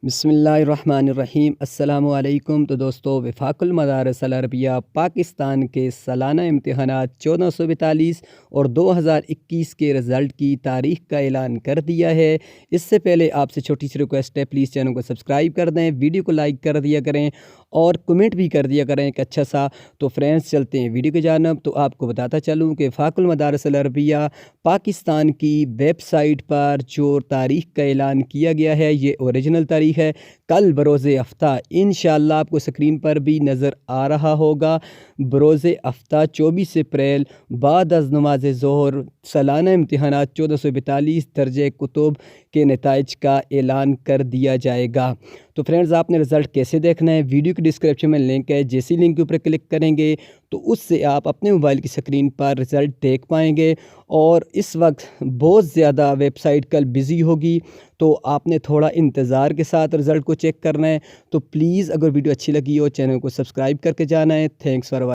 بسم اللہ الرحمن الرحیم۔ السلام علیکم۔ تو دوستو، وفاق المدارس العربیہ پاکستان کے سالانہ امتحانات 1442 اور 2021 کے رزلٹ کی تاریخ کا اعلان کر دیا ہے۔ اس سے پہلے آپ سے چھوٹی سی ریکویسٹ ہے، پلیز چینل کو سبسکرائب کر دیں، ویڈیو کو لائک کر دیا کریں اور کمنٹ بھی کر دیا کریں ایک اچھا سا۔ تو فرینڈز، چلتے ہیں ویڈیو کی جانب۔ تو آپ کو بتاتا چلوں کہ وفاق المدارس العربیہ پاکستان کی ویب سائٹ پر جو تاریخ کا اعلان کیا گیا ہے، یہ اوریجنل تاریخ ہے۔ کل بروز ہفتہ انشاءاللہ آپ کو سکرین پر بھی نظر آ رہا ہوگا، بروز ہفتہ 24 اپریل بعد از نماز ظہر سالانہ امتحانات 1442 درجہ کتب کے نتائج کا اعلان کر دیا جائے گا۔ تو فرینڈز، آپ نے رزلٹ کیسے دیکھنا ہے، ویڈیو کی ڈسکرپشن میں لنک ہے، جیسی لنک کے اوپر کلک کریں گے تو اس سے آپ اپنے موبائل کی سکرین پر رزلٹ دیکھ پائیں گے۔ اور اس وقت بہت زیادہ ویب سائٹ کل بزی ہوگی، تو آپ نے تھوڑا انتظار کے ساتھ رزلٹ کو چیک کرنا ہے۔ تو پلیز اگر ویڈیو اچھی لگی ہو، چینل کو سبسکرائب کر کے جانا ہے۔ Thanks for watching.